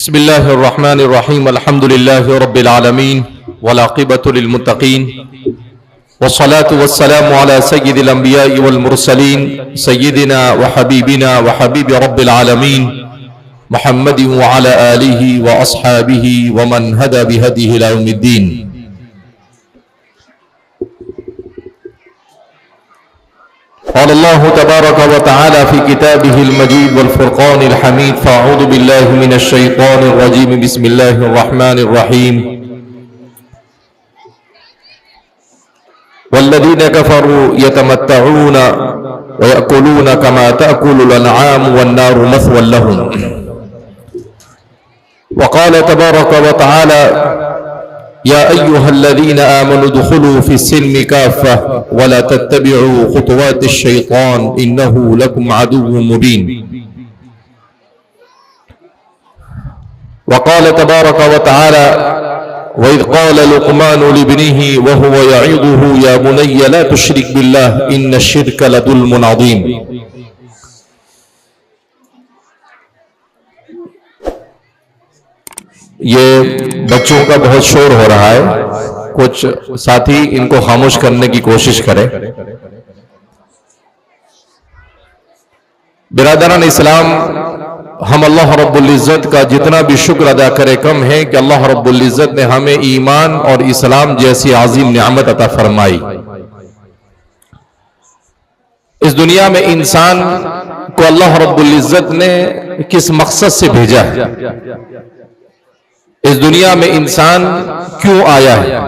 बिस्मिल्लाहिर्रहमानिर्रहीम अल्हम्दुलिल्लाहि रब्बिल आलमीन वल आक़िबतु लिल मुत्तक़ीन वस्सलातु वस्सलामु अला सय्यिदिल अंबियाइ वल मुरसलीन सय्यिदिना व हबीबिना व हबीबि रब्बिल आलमीन मुहम्मदिन व अला आलिहि व अस्हाबिहि व मन हदा बिहदिहि इला यौमिद्दीन। क़ाल अल्लाहु तबारक व तआला फ़ी किताबिहिल मजीद वल फ़ुरक़ानिल हमीद फ़अऊज़ु बिल्लाहि मिनश शैतानिर रजीम बिस्मिल्लाहिर रहमानिर रहीम। वल्लज़ीना कफ़रू यतमत्तऊन व यअकुलून कमा तअकुलुल अनआम वन्नारु मथवन लहुम। व क़ाल तबारक व तआला या अय्युहल्लज़ीना आमनु उदख़ुलू फ़िस्सिल्मि काफ़्फ़ा वला तत्तबिऊ ख़ुतवातिश शैतान इन्नहु लकुम अदुव्वुम मुबीन। व क़ाल तबारक व तआला व इज़ क़ाल लुक़मानु लिब्निही व हुवा यईज़ुहु या बुनय्य ला तुश्रिक बिल्लाह इन्नश्शिर्क लज़ुल्मुन अज़ीम। ये बच्चों का बहुत शोर हो रहा है, कुछ साथी इनको खामोश करने की कोशिश करें। बिरादरान इस्लाम, हम अल्लाह रब्बुल इज़्ज़त का जितना भी शुक्र अदा करें कम है कि अल्लाह रब्बुल इज़्ज़त ने हमें ईमान और इस्लाम जैसी आज़ीम नेमत अता फरमाई। इस दुनिया में इंसान को अल्लाह रब्बुल इज़्ज़त ने किस मकसद से भेजा है, इस दुनिया में इंसान क्यों आया है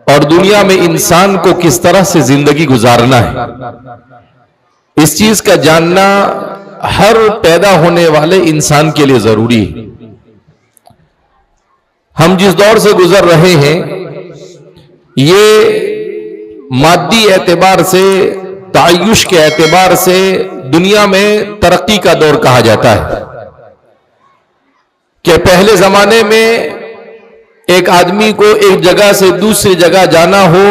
और दुनिया में इंसान को किस तरह से जिंदगी गुजारना है, इस चीज का जानना हर पैदा होने वाले इंसान के लिए जरूरी है। हम जिस दौर से गुजर रहे हैं ये मादी एतबार से, तायुश के एतबार से दुनिया में तरक्की का दौर कहा जाता है कि पहले जमाने में एक आदमी को एक जगह से दूसरी जगह जाना हो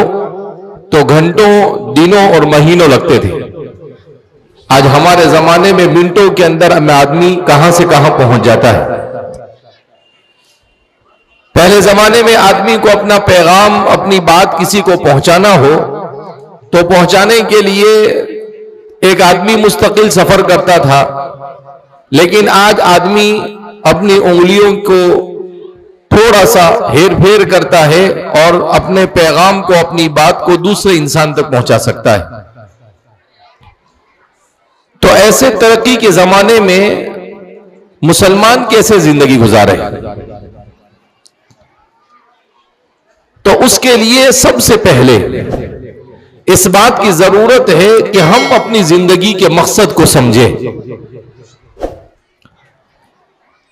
तो घंटों, दिनों और महीनों लगते थे। आज हमारे जमाने में मिनटों के अंदर आदमी कहां से कहां पहुंच जाता है। पहले जमाने में आदमी को अपना पैगाम, अपनी बात किसी को पहुंचाना हो तो पहुंचाने के लिए एक आदमी मुस्तकिल सफर करता था, लेकिन आज आदमी अपनी उंगलियों को थोड़ा सा हेर फेर करता है और अपने पैगाम को, अपनी बात को दूसरे इंसान तक पहुंचा सकता है। तो ऐसे तरक्की के जमाने में मुसलमान कैसे जिंदगी गुजारे, तो उसके लिए सबसे पहले इस बात की जरूरत है कि हम अपनी जिंदगी के मकसद को समझें।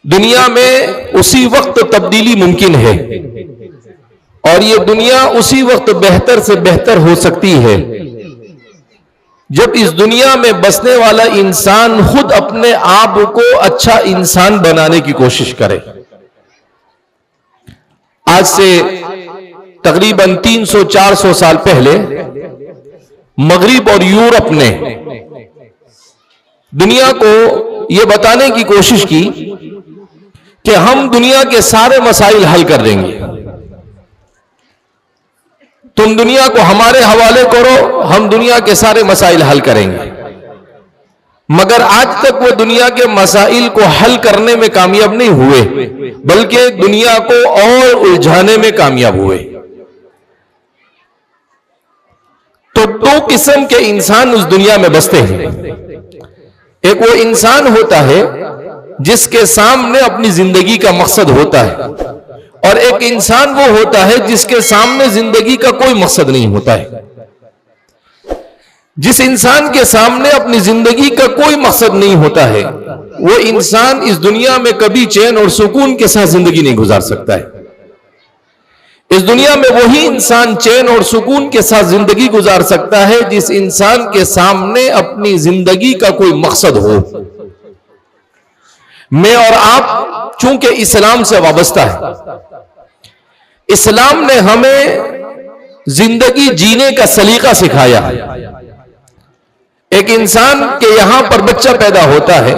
दुनिया में उसी वक्त तब्दीली मुमकिन है और ये दुनिया उसी वक्त बेहतर से बेहतर हो सकती है जब इस दुनिया में बसने वाला इंसान खुद अपने आप को अच्छा इंसान बनाने की कोशिश करे। आज से तकरीबन 300-400 साल पहले मगरिब और यूरोप ने दुनिया को यह बताने की कोशिश की कि हम दुनिया के सारे मसाइल हल कर देंगे, तुम दुनिया को हमारे हवाले करो, हम दुनिया के सारे मसाइल हल करेंगे। मगर आज तक वो दुनिया के मसाइल को हल करने में कामयाब नहीं हुए, बल्कि दुनिया को और उलझाने में कामयाब हुए। तो दो किस्म के इंसान उस दुनिया में बसते हैं। एक वो इंसान होता है जिसके सामने अपनी जिंदगी का मकसद होता है, और एक इंसान वो होता है जिसके सामने जिंदगी का कोई मकसद नहीं होता है। जिस इंसान के सामने अपनी जिंदगी का कोई मकसद नहीं होता है वो इंसान इस दुनिया में कभी चैन और सुकून के साथ जिंदगी नहीं गुजार सकता है। इस दुनिया में वही इंसान चैन और सुकून के साथ जिंदगी गुजार सकता है जिस इंसान के सामने अपनी जिंदगी का कोई मकसद हो। मैं और आप चूंकि इस्लाम से वाबस्ता है, इस्लाम ने हमें जिंदगी जीने का सलीका सिखाया। एक इंसान के यहां पर बच्चा पैदा होता है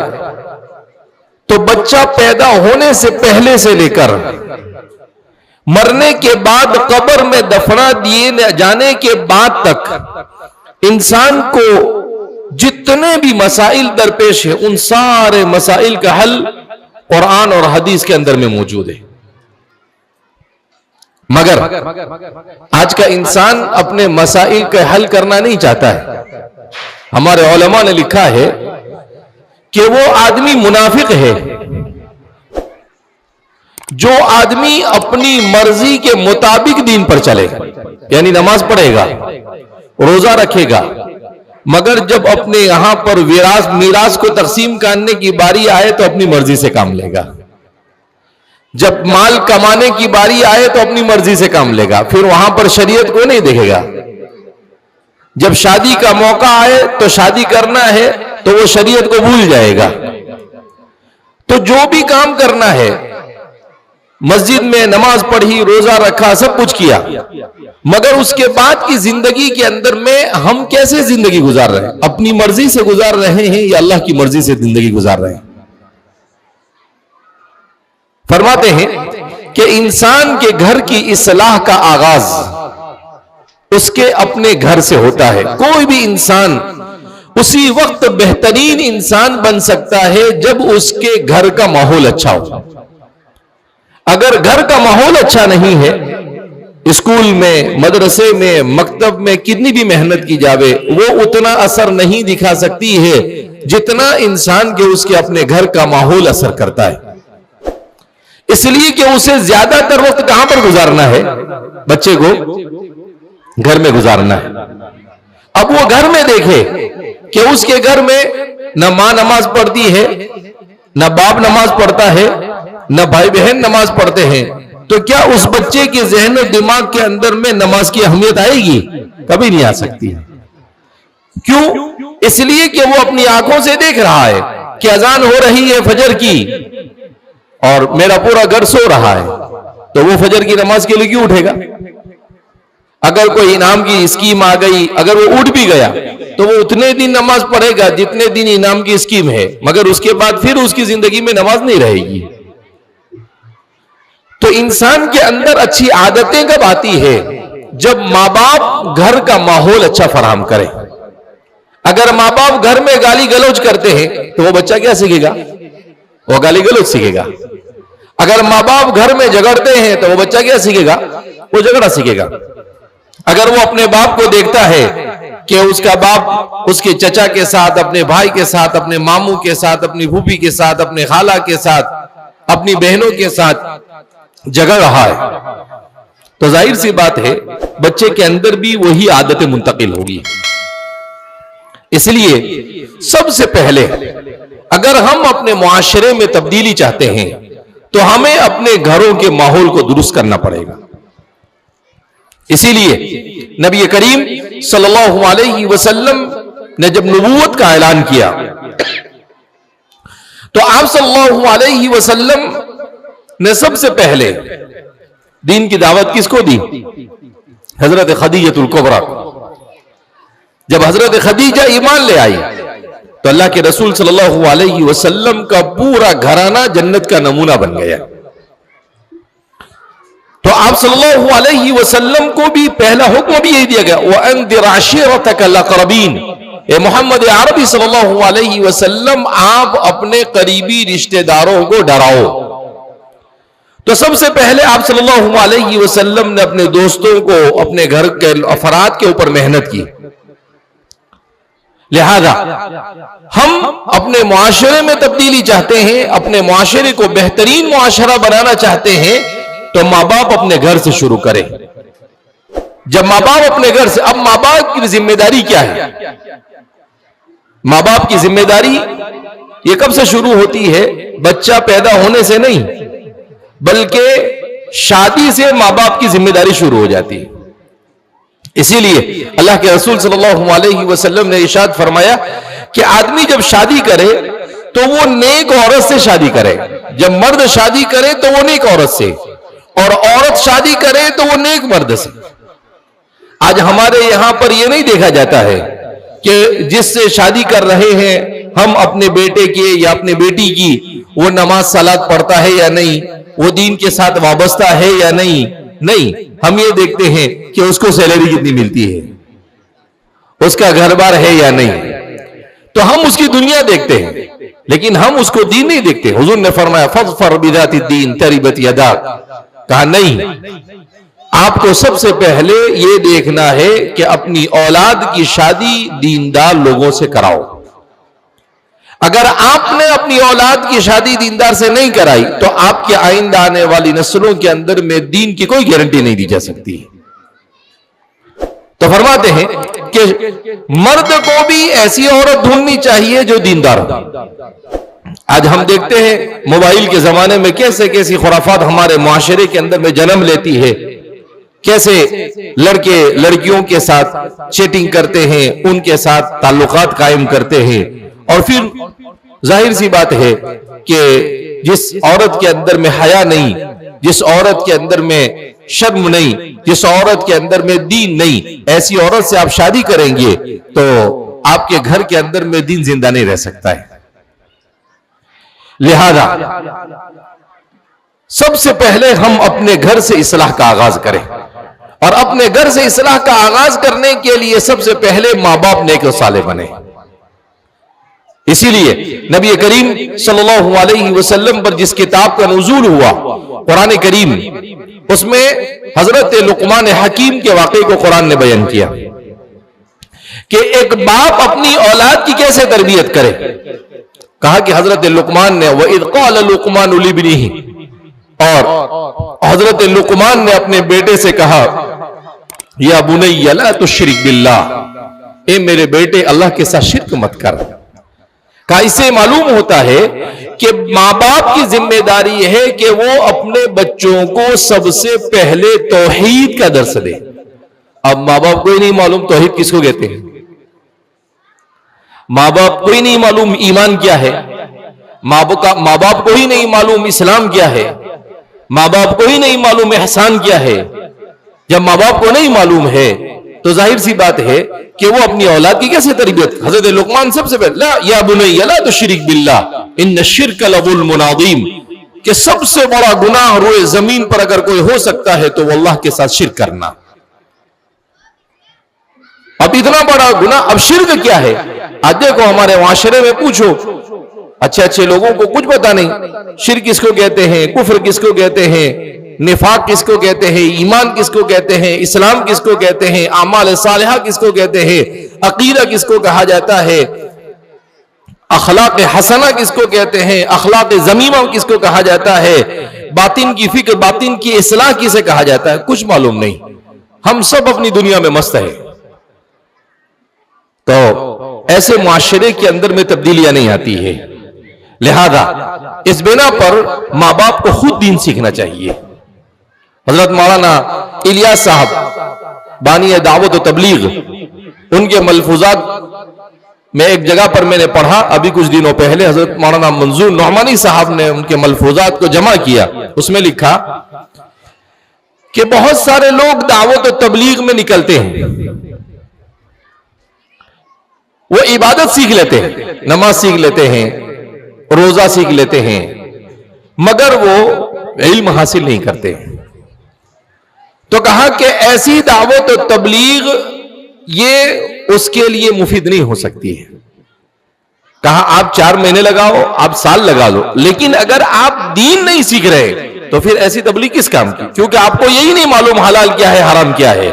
तो बच्चा पैदा होने से पहले से लेकर मरने के बाद कब्र में दफना दिए जाने के बाद तक इंसान को जितने भी मसाइल दरपेश है, उन सारे मसाइल का हल कुरान और हदीस के अंदर में मौजूद है। मगर आज का इंसान अपने मसाइल का हल करना नहीं चाहता है। हमारे उलमा ने लिखा है कि वो आदमी मुनाफिक है जो आदमी अपनी मर्जी के मुताबिक दीन पर चले, यानी नमाज पढ़ेगा, रोजा रखेगा, मगर जब अपने यहां पर मीरास को तकसीम करने की बारी आए तो अपनी मर्जी से काम लेगा, जब माल कमाने की बारी आए तो अपनी मर्जी से काम लेगा, फिर वहां पर शरीयत को नहीं देखेगा। जब शादी का मौका आए तो शादी करना है तो वो शरीयत को भूल जाएगा। तो जो भी काम करना है, मस्जिद में नमाज पढ़ी, रोजा रखा, सब कुछ किया, मगर उसके बाद की जिंदगी के अंदर में हम कैसे जिंदगी गुजार रहे हैं? अपनी मर्जी से गुजार रहे हैं या अल्लाह की मर्जी से जिंदगी गुजार रहे हैं? फरमाते हैं कि इंसान के घर की इस्लाह का आगाज उसके अपने घर से होता है। कोई भी इंसान उसी वक्त बेहतरीन इंसान बन सकता है जब उसके घर का माहौल अच्छा हो। अगर घर का माहौल अच्छा नहीं है, स्कूल में, मदरसे में, मकतब में कितनी भी मेहनत की जावे, वो उतना असर नहीं दिखा सकती है जितना इंसान के उसके अपने घर का माहौल असर करता है। इसलिए कि उसे ज्यादातर वक्त कहां पर गुजारना है? बच्चे को घर में गुजारना है। अब वो घर में देखे कि उसके घर में न मां नमाज पढ़ती है, न बाप नमाज पढ़ता है, न भाई बहन नमाज पढ़ते हैं, तो क्या उस बच्चे के जहन और दिमाग के अंदर में नमाज की अहमियत आएगी? कभी नहीं आ सकती। क्यों? इसलिए कि वो अपनी आंखों से देख रहा है कि अजान हो रही है फजर की और मेरा पूरा घर सो रहा है, तो वो फजर की नमाज के लिए क्यों उठेगा? अगर कोई इनाम की स्कीम आ गई, अगर वो उठ भी गया तो वो उतने दिन नमाज पढ़ेगा जितने दिन इनाम की स्कीम है, मगर उसके बाद फिर उसकी जिंदगी में नमाज नहीं रहेगी। तो इंसान के अंदर अच्छी आदतें कब आती है? जब माँ बाप घर का माहौल अच्छा फराहम करें। अगर माँ बाप घर में गाली गलौज करते हैं तो वो बच्चा क्या सीखेगा? वो गाली गलौज सीखेगा। अगर माँ बाप घर में झगड़ते हैं तो वो बच्चा क्या सीखेगा? वो झगड़ा सीखेगा। अगर वो अपने बाप को देखता है कि उसका बाप उसके चचा के साथ, अपने भाई के साथ, अपने मामू के साथ, अपनी फूफी के साथ, अपने खाला के साथ, अपनी बहनों के साथ झगड़ रहा है, तो जाहिर सी बात है बच्चे के अंदर भी वही आदतें मुंतकिल होगी। इसलिए सबसे पहले अगर हम अपने मुआशरे में तब्दीली चाहते हैं तो हमें अपने घरों के माहौल को दुरुस्त करना पड़ेगा। इसीलिए नबी करीम सल्लल्लाहु अलैहि वसल्लम ने जब नबूवत का ऐलान किया तो आप सल्लल्लाहु अलैहि वसल्लम ने सबसे पहले दीन की दावत किसको दी? हजरत खदीजतुल कुबरा। जब हजरत खदीजा ईमान ले आई तो अल्लाह के रसूल सल्लल्लाहु अलैहि वसल्लम का पूरा घराना जन्नत का नमूना बन गया। तो आप सल्लल्लाहु अलैहि वसल्लम को भी पहला हुक्म भी यही दिया गया, वअंदिर अशीरतकल अक़रबीन। ए मोहम्मद अरबी सल्लल्लाहु अलैहि वसल्लम, आप अपने करीबी रिश्तेदारों को डराओ। तो सबसे पहले आप सल्लल्लाहु अलैहि वसल्लम ने अपने दोस्तों को, अपने घर के अफराद के ऊपर मेहनत की। लिहाजा हम अपने मुआशरे में तब्दीली चाहते हैं, अपने मुआशरे को बेहतरीन मुआशरा बनाना चाहते हैं, तो माँ बाप अपने घर से शुरू करें। जब माँ बाप अपने घर से, अब माँ बाप की जिम्मेदारी क्या है? माँ बाप की जिम्मेदारी ये कब से शुरू होती है? बच्चा पैदा होने से नहीं, बल्कि शादी से माँ बाप की जिम्मेदारी शुरू हो जाती है। इसीलिए अल्लाह के रसूल सल्लल्लाहु अलैहि वसल्लम ने इरशाद फरमाया कि आदमी जब शादी करे तो वो नेक औरत से शादी करे। जब मर्द शादी करे तो वो नेक औरत से, और औरत शादी करे तो वो नेक मर्द से। आज हमारे यहां पर ये नहीं देखा जाता है कि जिससे शादी कर रहे हैं हम अपने बेटे के या अपने बेटी की वो नमाज सलात पढ़ता है या नहीं, वो दीन के साथ वाबस्ता है या नहीं। नहीं, हम ये देखते हैं कि उसको सैलरी कितनी मिलती है, उसका घर बार है या नहीं। तो हम उसकी दुनिया देखते हैं, लेकिन हम उसको दीन नहीं देखते। हुजूर ने फरमाया फज़फर बिज़ाति दीन तरिबत यदाक, कहा नहीं, आपको सबसे पहले यह देखना है कि अपनी औलाद की शादी दीनदार लोगों से कराओ। अगर आपने अपनी औलाद की शादी दीनदार से नहीं कराई तो आपके आइंदा आने वाली नस्लों के अंदर में दीन की कोई गारंटी नहीं दी जा सकती। तो फरमाते हैं कि मर्द को भी ऐसी औरत ढूंढनी चाहिए जो दीनदार हो। आज हम देखते हैं मोबाइल के जमाने में कैसे कैसी खुराफात हमारे मुआशरे के अंदर में जन्म लेती है, कैसे लड़के लड़कियों के साथ चैटिंग करते हैं, उनके साथ ताल्लुकात कायम करते हैं, और फिर जाहिर सी बात है कि जिस औरत के अंदर में हया नहीं, जिस औरत के अंदर में शर्म नहीं, जिस औरत के अंदर में दीन नहीं, ऐसी औरत से आप शादी करेंगे तो आपके घर के अंदर में दीन जिंदा नहीं रह सकता है। लिहाजा सबसे पहले हम अपने घर से इस्लाह का आगाज करें, और अपने घर से इस्लाह का आगाज करने के लिए सबसे पहले मां बाप नेक और साले बने। इसीलिए नबी करीम सल्लल्लाहु अलैहि वसल्लम पर जिस किताब का नुज़ूल हुआ, कुरान करीम, उसमें हजरत लुकमान हकीम के वाक़े को कुरान ने बयान किया कि एक बाप अपनी औलाद की कैसे तरबियत करे। कहा कि हजरत लुकमान ने वइज़ क़ाल लुकमान लिब्निही, और हजरत लुकमान ने अपने बेटे से कहा या बुनय्या ला तुश्रिक बिल्लाह, ए मेरे बेटे अल्लाह के साथ शिर्क मत कर। कहा इससे मालूम होता है कि मां बाप की जिम्मेदारी है कि वो अपने बच्चों को सबसे पहले तौहीद का दर्स दे। अब मां बाप को ही नहीं मालूम तौहीद किसको कहते हैं, मां बाप को ही नहीं मालूम ईमान क्या है, मां बाप को ही नहीं मालूम इस्लाम क्या है, मां बाप को ही नहीं मालूम एहसान क्या है। जब मां बाप को नहीं मालूम है तो जाहिर सी बात है कि वो अपनी औलाद की कैसे तरबियत। हजरत लुकमान सबसे पहले ला या बुनय्या ला तुश्रिक बिल्लाह इन्न शिर्क लज़ुल्मुन अज़ीम, कि सबसे बड़ा गुनाह रोए जमीन पर अगर कोई हो सकता है तो वो अल्लाह के साथ शिर्क करना। अब इतना बड़ा गुनाह, अब शिर्क क्या है? आज देखो हमारे माशरे में पूछो अच्छे अच्छे लोगों को कुछ पता नहीं, शिर्क किसको कहते हैं, कुफ्र किसको कहते हैं, निफाक किसको कहते हैं, ईमान किसको कहते हैं, इस्लाम किसको कहते हैं, आमाल सालिहा किसको कहते हैं, अकीदा किसको कहा जाता है, अखलाक हसना किसको कहते हैं, अखलाक ज़मीमा किसको कहा जाता है, बातिन की फिक्र, बातिन की इस्लाह किसे कहा जाता है, कुछ मालूम नहीं। हम सब अपनी दुनिया में मस्त है। तो ऐसे मुआशरे के अंदर में तब्दीलियां नहीं आती है। लिहाजा इस बिना पर मां बाप को खुद दीन सीखना चाहिए। हजरत मौलाना इलियास साहब बानी दावत व तबलीग, उनके मलफूजात में एक जगह पर मैंने पढ़ा अभी कुछ दिनों पहले, हजरत मौलाना मंजूर नौमानी साहब ने उनके मलफूजात को जमा किया। उसमें लिखा कि बहुत सारे लोग दावत व तबलीग में निकलते हैं, वो इबादत सीख लेते हैं, नमाज सीख लेते हैं, रोजा सीख लेते हैं, मगर वो इल्म हासिल नहीं करते। तो कहा कि ऐसी दावत और तबलीग ये उसके लिए मुफीद नहीं हो सकती है। कहा आप 4 महीने लगाओ, आप साल लगा लो, लेकिन अगर आप दीन नहीं सीख रहे तो फिर ऐसी तबलीग किस काम की? क्योंकि आपको यही नहीं मालूम हलाल क्या है, हराम क्या है,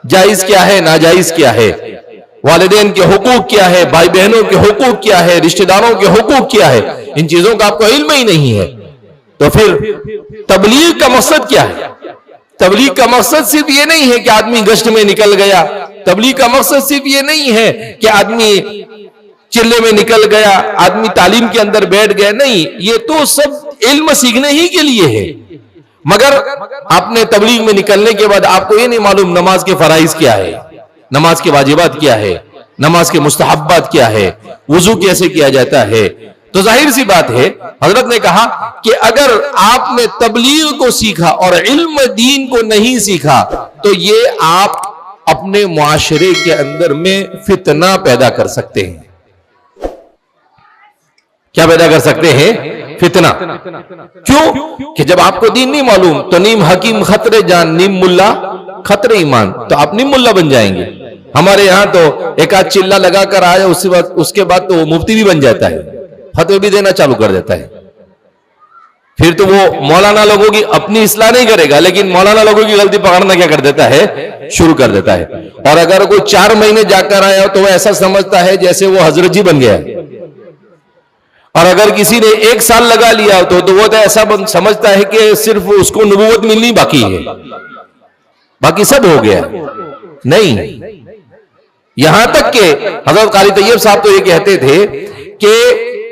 जायज क्या है, नाजायज क्या है, वालिदैन के हुकूक क्या है, भाई बहनों के हुकूक क्या है, रिश्तेदारों के हुकूक क्या है, इन चीजों का आपको इल्म ही नहीं है। तो फिर तबलीग का मकसद क्या है? तबलीग का मकसद सिर्फ ये नहीं है कि आदमी गश्त में निकल गया, तबलीग का मकसद सिर्फ ये नहीं है कि आदमी चिल्ले में निकल गया, आदमी तालीम के अंदर बैठ गया, नहीं, ये तो सब इल्म सीखने ही के लिए है। मगर आपने तबलीग में निकलने के बाद आपको ये नहीं मालूम नमाज के फराइज क्या है, नमाज के वाजिबात क्या है, नमाज के मुस्तहब्बात क्या है, वुजू कैसे किया जाता है, तो जाहिर सी बात है हजरत ने कहा कि अगर आपने तबलीग को सीखा और इल्म दीन को नहीं सीखा तो ये आप अपने मुआशरे के अंदर में फितना पैदा कर सकते हैं। क्या पैदा कर सकते हैं? फितना। क्यों? कि जब आपको दीन नहीं मालूम तो नीम हकीम खतरे जान, नीम मुल्ला खतरे ईमान, तो आप नीम मुल्ला बन जाएंगे। हमारे यहां तो एक आध चिल्ला लगाकर आया, उसके बाद तो वो मुफ्ती भी बन जाता है, फतवे भी देना चालू कर देता है। फिर तो वो मौलाना लोगों की अपनी इस्लाह नहीं करेगा, लेकिन मौलाना लोगों की गलती पकड़ना क्या कर देता है? शुरू कर देता है। और अगर कोई 4 महीने जाकर आया तो वो ऐसा समझता है जैसे वो हजरत जी बन गया है। और अगर किसी ने 1 साल लगा लिया तो वो तो ऐसा समझता है कि सिर्फ उसको नबूवत मिलनी बाकी है, बाकी सब हो गया। नहीं, यहां तक के हजरत कारी तैयब साहब तो ये कहते थे कि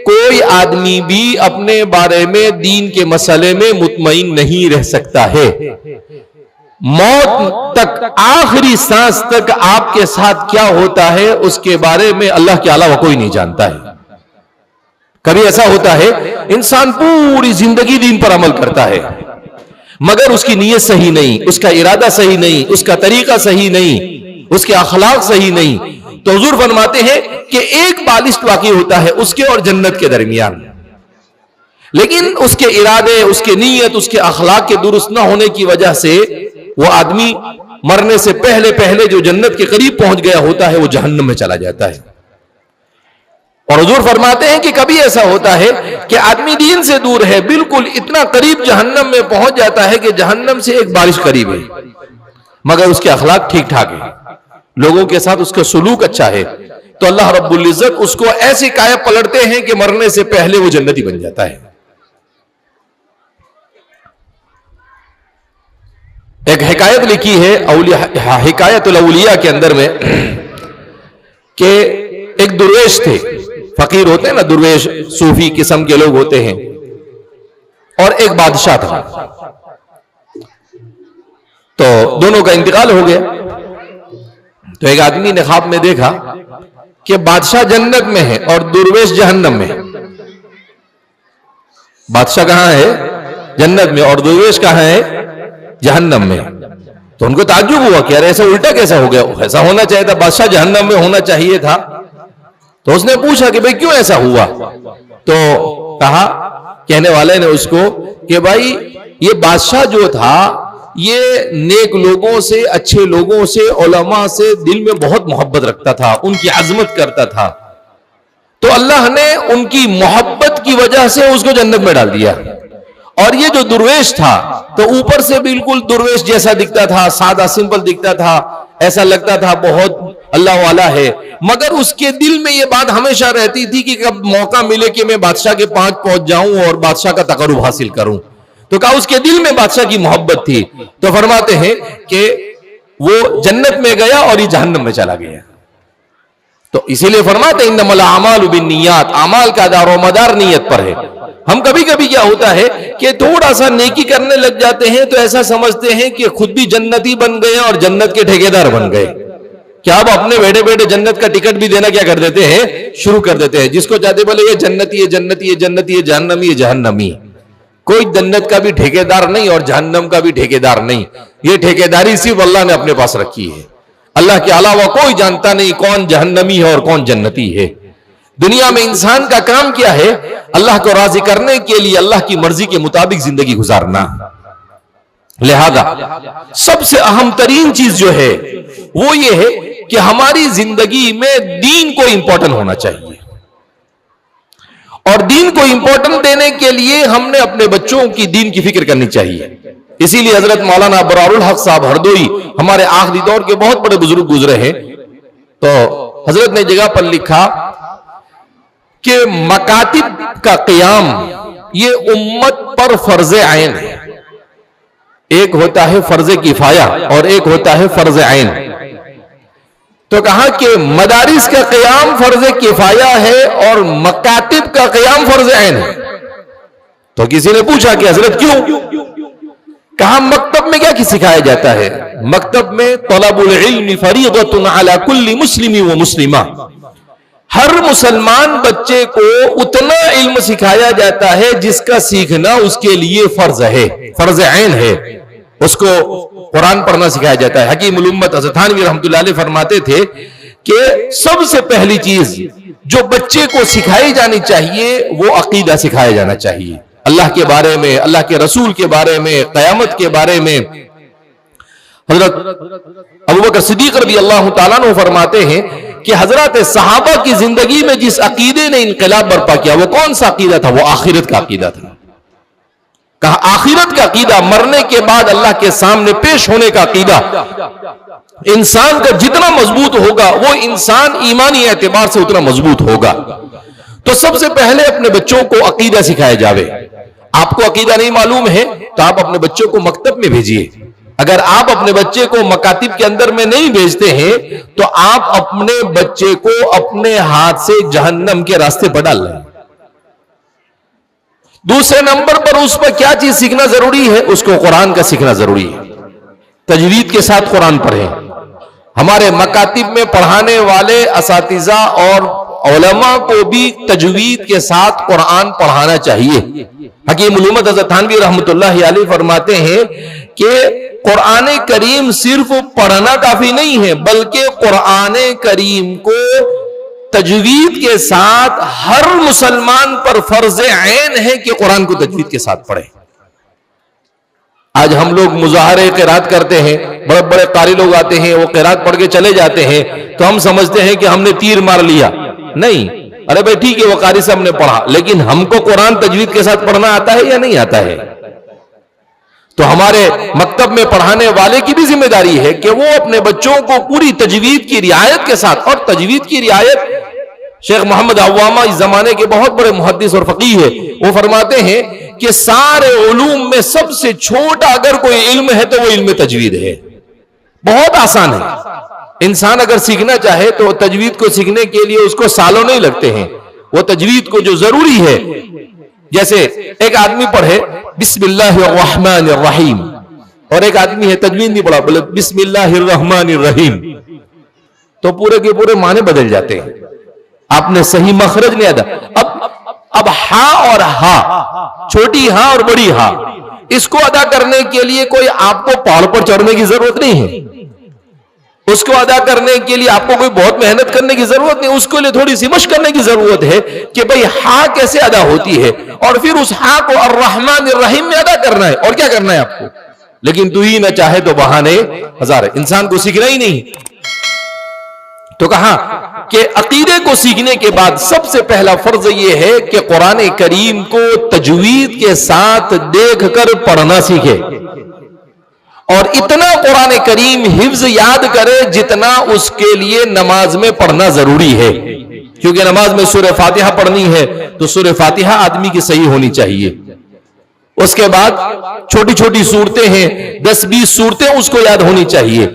कोई आदमी भी अपने बारे में दीन के मसले में मुतमईन नहीं रह सकता है। मौत तक, आखिरी सांस तक आपके साथ क्या होता है उसके बारे में अल्लाह के अलावा कोई नहीं जानता है। कभी ऐसा होता है इंसान पूरी जिंदगी दीन पर अमल करता है, मगर उसकी नीयत सही नहीं, उसका इरादा सही नहीं, उसका तरीका सही नहीं, उसके अखलाक सही नहीं, तो हुजूर फरमाते हैं कि एक बालिश वाकई होता है उसके और जन्नत के दरमियान। लेकिन उसके इरादे, उसके नीयत, उसके अखलाक के दुरुस्त ना होने की वजह से वो आदमी मरने से पहले पहले जो जन्नत के करीब पहुंच गया होता है वो जहन्नम में चला जाता है। और हुजूर फरमाते हैं कि कभी ऐसा होता है कि आदमी दीन से दूर है, बिल्कुल इतना करीब जहन्नम में पहुंच जाता है कि जहन्नम से एक बारिश करीब है, मगर उसके अखलाक ठीक ठाक है, लोगों के साथ उसका सुलूक अच्छा है, तो अल्लाह रब्बुल इज्जत उसको ऐसी काया पलटते हैं कि मरने से पहले वो जन्नती बन जाता है। एक हिकायत लिखी है हिकायतुल औलिया के अंदर में कि एक दुर्वेश थे, फकीर होते हैं ना, दुर्वेश सूफी किस्म के लोग होते हैं, और एक बादशाह था। तो दोनों का इंतकाल हो गया। तो एक आदमी ने ख्वाब में देखा कि बादशाह जन्नत में है और दुर्वेश जहन्नम में है। बादशाह कहां है? जन्नत में, और दुर्वेश कहां है? जहन्नम में। तो उनको ताज्जुब हुआ कि यार ऐसा उल्टा कैसा हो गया, ऐसा होना चाहिए था, बादशाह जहन्नम में होना चाहिए था। तो उसने पूछा कि भाई क्यों ऐसा हुआ? तो कहा, कहने वाले ने उसको कि भाई ये बादशाह जो था ये नेक लोगों से, अच्छे लोगों से, उलमा से दिल में बहुत मोहब्बत रखता था, उनकी अजमत करता था, तो अल्लाह ने उनकी मोहब्बत की वजह से उसको जन्नत में डाल दिया। और ये जो दुर्वेश था तो ऊपर से बिल्कुल दुर्वेश जैसा दिखता था, सादा सिंपल दिखता था, ऐसा लगता था बहुत अल्लाह वाला है, मगर उसके दिल में ये बात हमेशा रहती थी कि कब मौका मिले कि मैं बादशाह के पास पहुंच जाऊं और बादशाह का तकर्रुब हासिल करूं। तो कहा उसके दिल में बादशाह की मोहब्बत थी। तो फरमाते हैं कि वो जन्नत में गया और ये जहन्नम में चला गया। तो इसीलिए फरमाते हैं इन्नमल आमालु बिन्नियात, अमाल का दारोमदार नीयत पर है। हम कभी कभी क्या होता है कि थोड़ा सा नेकी करने लग जाते हैं तो ऐसा समझते हैं कि खुद भी जन्नती बन गए और जन्नत के ठेकेदार बन गए। क्या अब अपने बैठे बैठे जन्नत का टिकट भी देना क्या कर देते हैं? शुरू कर देते हैं। जिसको चाहते बोले ये जन्नती है, जन्नती है, जन्नती है, जहन्नमी है, जहन्नमी। कोई जन्नत का भी ठेकेदार नहीं और जहन्नम का भी ठेकेदार नहीं। ये ठेकेदारी सिर्फ अल्लाह ने अपने पास रखी है। अल्लाह के अलावा कोई जानता नहीं कौन जहन्नमी है और कौन जन्नती है। दुनिया में इंसान का काम क्या है? अल्लाह को राजी करने के लिए अल्लाह की मर्जी के मुताबिक जिंदगी गुजारना। लिहाजा सबसे अहम तरीन चीज जो है वो ये है कि हमारी जिंदगी में दीन को इंपॉर्टेंट होना चाहिए, और दीन को इंपॉर्टेंट देने के लिए हमने अपने बच्चों की दीन की फिक्र करनी चाहिए। इसीलिए हजरत मौलाना अबरारुल हक साहब हरदोई हमारे आखिरी दौर के बहुत बड़े बुजुर्ग गुजरे हैं। तो हजरत ने जगह पर लिखा कि मकातिब का क़याम ये उम्मत पर फर्ज आइन है। एक होता है फर्ज किफाया और एक होता है फर्ज आइन। तो कहा कि मदारिस का क़याम फर्ज किफाया है और मकातिब का क़याम फर्ज आइन है। तो किसी ने पूछा कि हजरत क्यों? कहा मकतब में क्या सिखाया जाता है? मकतब में तलबुल इल्म फरीदतुन अला कुल्ली मुस्लिमी व मुस्लिमा, हर मुसलमान बच्चे को उतना इल्म सिखाया जाता है जिसका सीखना उसके लिए फर्ज है, फर्ज ऐन है। उसको कुरान पढ़ना सिखाया जाता है। हकीमुल उम्मत हज़रत थानवी रहमतुल्लाह अलैह फरमाते थे कि सबसे पहली चीज जो बच्चे को सिखाई जानी चाहिए वो अकीदा सिखाया जाना चाहिए, अल्लाह के बारे में, अल्लाह के रसूल के बारे में, क़यामत के बारे में। हजरत अबू बकर सिद्दीक रज़ी अल्लाह तआला अन्हु फरमाते हैं कि हजरत सहाबा की जिंदगी में जिस अकीदे ने इनकलाब बर्पा किया वो कौन सा अकीदा था? वो आखिरत का अकीदा था। कहा आखिरत का अकीदा, मरने के बाद अल्लाह के सामने पेश होने का अकीदा। इंसान का जितना मजबूत होगा वो इंसान ईमानी एतबार से उतना मजबूत होगा। तो सबसे पहले अपने बच्चों को अकीदा सिखाया जावे। आपको अकीदा नहीं मालूम है तो आप अपने बच्चों को मकतब में भेजिए। अगर आप अपने बच्चे को मकातिब के अंदर में नहीं भेजते हैं तो आप अपने बच्चे को अपने हाथ से जहन्नम के रास्ते पर डाल रहे हैं। दूसरे नंबर पर उस पर क्या चीज सीखना जरूरी है? उसको कुरान का सीखना जरूरी है। तजवीद के साथ कुरान पढ़ें। हमारे मकातिब में पढ़ाने वाले असातिज़ा और उलमा को भी तजवीद के साथ कुरान पढ़ाना चाहिए। हकीम उल उम्मत हज़रत थानवी रहमतुल्लाहि अलैहि फरमाते हैं कि कुरान करीम सिर्फ पढ़ना काफी नहीं है, बल्कि कुरान करीम को तजवीद के साथ हर मुसलमान पर फर्ज ऐन है कि कुरान को तजवीद के साथ पढ़े। आज हम लोग मुजाहरे क़िरात करते हैं, बड़े बड़े कारी लोग आते हैं, वो क़िरात पढ़ के चले जाते हैं, तो हम समझते हैं कि हमने तीर मार लिया। नहीं, अरे भाई ठीक है वो कारी साहब ने पढ़ा, लेकिन हमको कुरान तजवीद के साथ पढ़ना आता है या नहीं आता है? तो हमारे मकतब में पढ़ाने वाले की भी जिम्मेदारी है कि वो अपने बच्चों को पूरी तजवीद की रियायत के साथ, और तजवीद की रियायत शेख मोहम्मद अव्वामा इस जमाने के बहुत बड़े मुहद्दिस और फकीह है, वो फरमाते हैं कि सारे उलूम में सबसे छोटा अगर कोई इल्म है तो वो इल्म तजवीद है। बहुत आसान है। इंसान अगर सीखना चाहे तो तजवीद को सीखने के लिए उसको सालों नहीं लगते हैं। वो तजवीद को जो जरूरी है, जैसे एक आदमी पढ़े बिस्मिल्लाहिर्रहमानिर्रहीम और एक आदमी है तजवीद नहीं पढ़ा, बोले बिस्मिल्लाहिर्रहमानिर्रहीम, तो पूरे के पूरे माने बदल जाते हैं। आपने सही मखरज नहीं अदा। अब हा और हा, छोटी हा और बड़ी हा, इसको अदा करने के लिए कोई आपको पहाड़ पर चढ़ने की जरूरत नहीं है। उसको अदा करने के लिए आपको कोई बहुत मेहनत करने की जरूरत नहीं, उसके लिए थोड़ी सी मशक करने की जरूरत है कि भाई हा कैसे अदा होती है, और फिर उस हा को अर्रहमान अर्रहीम में अदा करना है। और क्या करना है आपको? लेकिन तू ही ना चाहे तो बहाने हजार है, इंसान को सीखना ही नहीं। तो कहा कि अकीदे को सीखने के बाद सबसे पहला फर्ज यह है कि कुरान करीम को तजवीद के साथ देखकर पढ़ना सीखे, और इतना कुरान करीम हिफ्ज याद करे जितना उसके लिए नमाज में पढ़ना जरूरी है। क्योंकि नमाज में सूरह फातिहा पढ़नी है तो सूरह फातिहा आदमी की सही होनी चाहिए। उसके बाद छोटी छोटी सूरतें हैं, 10-20 सूरतें उसको याद होनी चाहिए।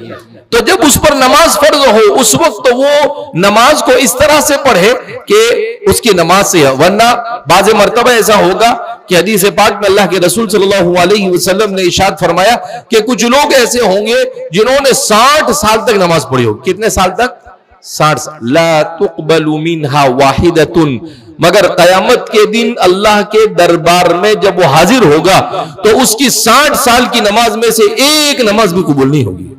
तो जब उस पर नमाज फर्ज हो उस वक्त तो वो नमाज को इस तरह से पढ़े कि उसकी नमाज से, वरना बाज़ मर्तबा ऐसा होगा कि हदीस पाक में अल्लाह के रसूल सल्लल्लाहु अलैहि वसल्लम ने इरशाद फरमाया कि कुछ लोग ऐसे होंगे जिन्होंने 60 साल तक नमाज पढ़ी हो। कितने साल तक? 60 साल। ला तुक़बलु मिन्हा वाहिदतुन, मगर क़यामत के दिन अल्लाह के दरबार में जब वो हाजिर होगा तो उसकी 60 साल की नमाज में से एक नमाज भी कबूल नहीं होगी।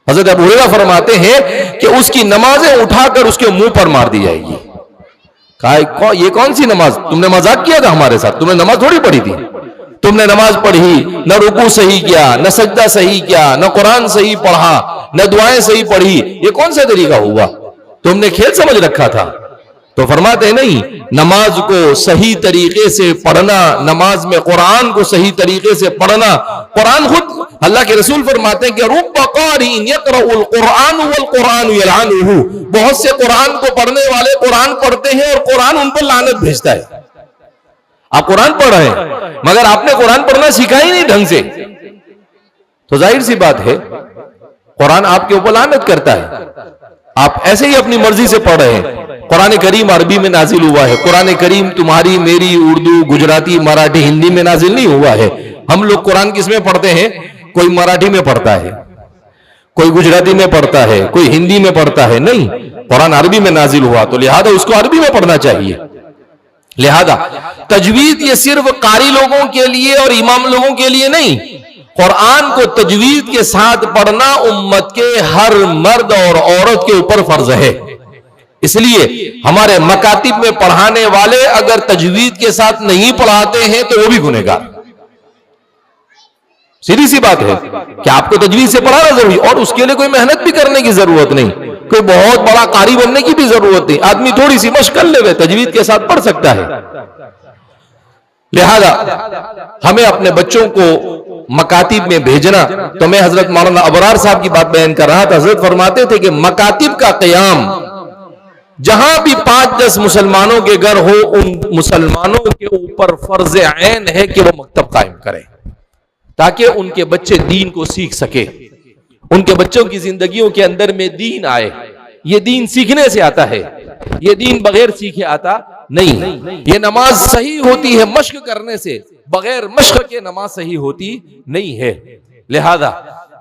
हज़रत अबू हुरैरा फरमाते हैं कि उसकी नमाजें उठाकर उसके मुंह पर मार दी जाएगी। कहा ये कौन सी नमाज? तुमने मजाक किया था हमारे साथ, तुमने नमाज थोड़ी पढ़ी थी। तुमने नमाज पढ़ी, न रुकू सही किया, न सजदा सही किया, न कुरान सही पढ़ा, न दुआएं सही पढ़ी, ये कौन सा तरीका हुआ? तुमने खेल समझ रखा था। तो फरमाते नहीं, नमाज को सही तरीके से पढ़ना, नमाज में कुरान को सही तरीके से पढ़ना। कुरान खुद अल्लाह के रसूल फरमाते हैं कि रुब्बा क़ारिइन यक़रउल कुरान वल कुरान यलअनुहु, बहुत से कुरान को पढ़ने वाले कुरान पढ़ते हैं और कुरान उन पर लानत भेजता है। आप कुरान पढ़ रहे हैं मगर आपने कुरान पढ़ना सीखा ही नहीं ढंग से, तो जाहिर सी बात है कुरान आपके ऊपर लानत करता है। आप ऐसे ही अपनी मर्जी से पढ़ रहे हैं। कुरान करीम अरबी में नाजिल हुआ है। कुरान करीम तुम्हारी मेरी उर्दू, गुजराती, मराठी, हिंदी में नाजिल नहीं हुआ है। हम लोग कुरान किस में पढ़ते हैं? कोई मराठी में पढ़ता है, कोई गुजराती में पढ़ता है, कोई हिंदी में पढ़ता है। नहीं, कुरान अरबी में नाजिल हुआ तो लिहाजा उसको अरबी में पढ़ना चाहिए। लिहाजा तजवीद ये सिर्फ कारी लोगों के लिए और इमाम लोगों के लिए नहीं, कुरान को तजवीद के साथ पढ़ना उम्मत के हर मर्द और औरत के ऊपर फर्ज है। इसलिए हमारे मकातिब में पढ़ाने वाले अगर तजवीद के साथ नहीं पढ़ाते हैं तो वो भी गुनहगार। सीधी सी बात है कि आपको तजवीद से पढ़ाना जरूरी, और उसके लिए कोई मेहनत भी करने की जरूरत नहीं, कोई बहुत बड़ा कारी बनने की भी जरूरत नहीं। आदमी थोड़ी सी मशक कर ले तजवीद के साथ पढ़ सकता है। लिहाजा हमें अपने बच्चों को मकातिब में भेजना, तो मैं हजरत मौलाना अबरार साहब की बात बयान कर रहा था। हजरत फरमाते थे कि मकातिब का क़याम जहां भी 5-10 मुसलमानों के घर हो, उन मुसलमानों के ऊपर फर्ज ऐन है कि वो मकतब कायम करें, ताकि उनके बच्चे दीन को सीख सके, उनके बच्चों की जिंदगियों के अंदर में दीन आए। ये दीन सीखने से आता है, ये दीन बगैर सीखे आता नहीं। ये नमाज सही होती है मश्क करने से, बगैर मश्क के नमाज सही होती नहीं है। लिहाजा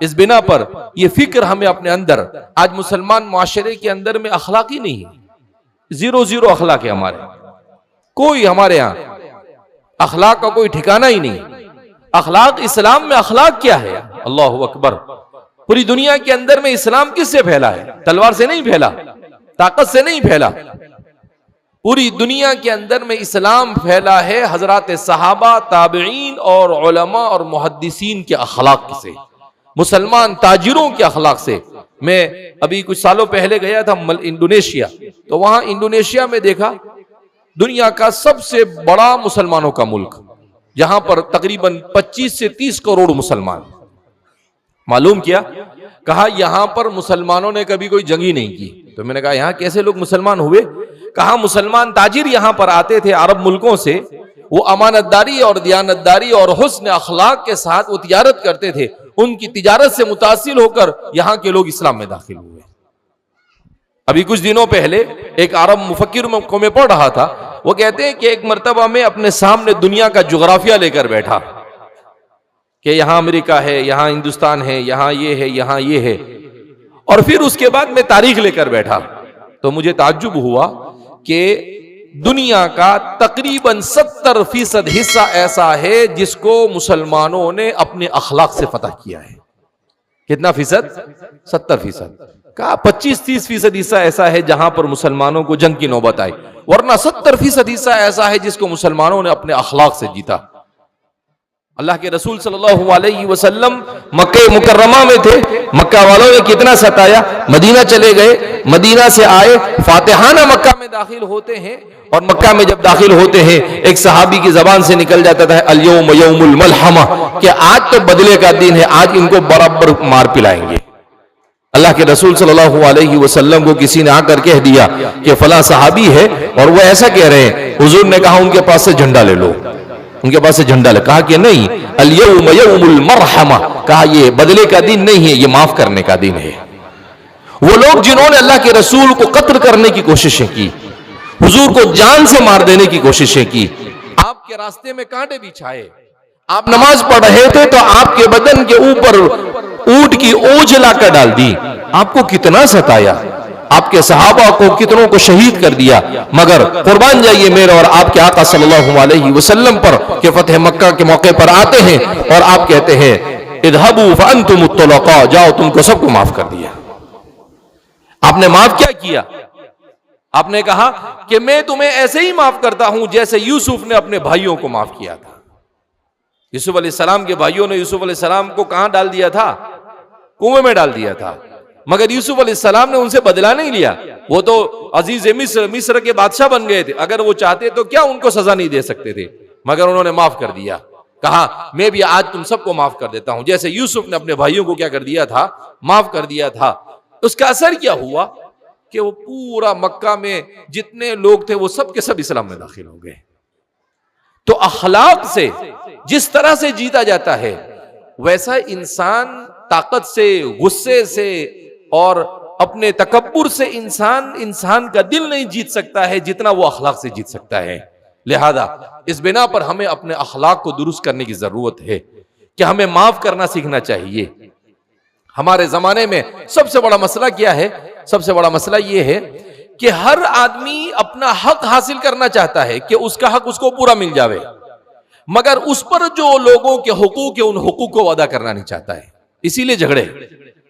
इस बिना पर यह फिक्र हमें अपने अंदर, आज मुसलमान मुआशरे के अंदर में अखलाक ही नहीं है, 0 अखलाक है हमारे, कोई हमारे यहां अखलाक का कोई ठिकाना ही नहीं। अखलाक, इस्लाम में अखलाक क्या है? अल्लाहु अकबर। पूरी दुनिया के अंदर में इस्लाम किससे फैला है? तलवार से नहीं फैला, ताकत से नहीं फैला। पूरी दुनिया के अंदर में इस्लाम फैला है हजरत सहाबा, ताबईन और उलमा और मुहद्दिसीन के अखलाक से, मुसलमान ताजिरों के अखलाक से। मैं अभी कुछ सालों पहले गया था इंडोनेशिया, तो वहां इंडोनेशिया में देखा दुनिया का सबसे बड़ा मुसलमानों का मुल्क, जहां पर तकरीबन 25 से 30 करोड़ मुसलमान। मालूम किया, कहा यहां पर मुसलमानों ने कभी कोई जंग ही नहीं की। तो मैंने कहा यहां कैसे लोग मुसलमान हुए? कहा मुसलमान ताजिर यहां पर आते थे अरब मुल्कों से, वो अमानतदारी और दियानतदारी और हुस्न अखलाक के साथ वो तिजारत करते थे। उनकी तिजारत से मुतासिर होकर यहां के लोग इस्लाम में दाखिल हुए। अभी कुछ दिनों पहले एक अरब मुफक्किर को मैं पढ़ रहा था, वो कहते हैं कि एक मर्तबा में अपने सामने दुनिया का जोग्राफिया लेकर बैठा कि यहां अमेरिका है, यहां हिंदुस्तान है, यहां ये है, यहां ये है, और फिर उसके बाद मैं तारीख लेकर बैठा। तो मुझे ताज्जुब हुआ कि दुनिया का तकरीबन 70% हिस्सा ऐसा है जिसको मुसलमानों ने अपने अखलाक से फतह किया है। कितना फीसद? 70%। कहा 25-30% हिस्सा ऐसा है जहां पर मुसलमानों को जंग की नौबत आई, वरना 70% हिस्सा ऐसा है जिसको मुसलमानों ने अपने अखलाक से जीता। अल्लाह के रसूल सल्लल्लाहु अलैहि वसल्लम मक्के मुकर्रमा में थे, मक्का वालों ने कितना सताया, मदीना चले गए, मदीना से आए, फातिहाना मक्का में दाखिल होते हैं, और मक्का में जब दाखिल होते हैं एक सहाबी की जबान से निकल जाता था अल यौम यौमुल मलहमा, कि आज तो बदले का दिन है, आज इनको बराबर मार पिलाएंगे। अल्लाह के रसूल सल्लल्लाहु अलैहि वसल्लम को किसी ने आकर कह दिया कि फला सहाबी है और वो ऐसा कह रहे हैं, हुजूर ने कहा उनके पास से झंडा ले लो, उनके पास से झंडा ले। कहा कि नहीं, अल यौम यौमुल मरहमा, कहा ये बदले का दिन नहीं है, ये माफ करने का दिन है। वो लोग जिन्होंने अल्लाह के रसूल को कत्ल करने की कोशिशें की, हुजूर को जान से मार देने की कोशिशें की, आपके रास्ते में कांटे बिछाए, आप नमाज पढ़ रहे थे तो आपके बदन के ऊपर ऊंट की ओज लाकर डाल दी, आपको कितना सताया, आपके सहाबा को कितनों को शहीद कर दिया। मगर कुर्बान जाइए मेरे और आपके आका सल्लल्लाहु अलैहि वसल्लम पर कि फतेह मक्का के मौके पर आते हैं और आप कहते हैं इज़हबू फअंतुम तुलक़ा, जाओ तुमको सबको माफ कर दिया। आपने माफ क्या किया? आपने कहा कि मैं तुम्हें ऐसे ही माफ करता हूं जैसे यूसुफ ने अपने भाइयों को माफ किया था। यूसुफ अलैहिस्सलाम के भाइयों ने यूसुफ अलैहिस्सलाम को कहां डाल दिया था? कुएं में डाल दिया था, मगर यूसुफ अलैहिस्सलाम ने उनसे बदला नहीं लिया। वो तो अजीज मिस्र के बादशाह बन गए थे, अगर वो चाहते तो क्या उनको सजा नहीं दे सकते थे, मगर उन्होंने माफ कर दिया। कहा मैं भी आज तुम सबको माफ कर देता हूं, जैसे यूसुफ ने अपने भाइयों को क्या कर दिया था, माफ कर दिया था। उसका असर क्या हुआ कि वो पूरा मक्का में जितने लोग थे वो सब के सब इस्लाम में दाखिल हो गए। तो अखलाक से जिस तरह से जीता जाता है वैसा इंसान ताकत से, गुस्से से और अपने तकब्बुर से इंसान का दिल नहीं जीत सकता है जितना वो अखलाक से जीत सकता है। लिहाजा इस बिना पर हमें अपने अखलाक को दुरुस्त करने की जरूरत है कि हमें माफ करना सीखना चाहिए। हमारे जमाने में सबसे बड़ा मसला क्या है? सबसे बड़ा मसला यह है कि हर आदमी अपना हक हासिल करना चाहता है कि उसका हक उसको पूरा मिल जावे, मगर उस पर जो लोगों के हुकूक है उन हुकूक को अदा करना नहीं चाहता है। इसीलिए झगड़े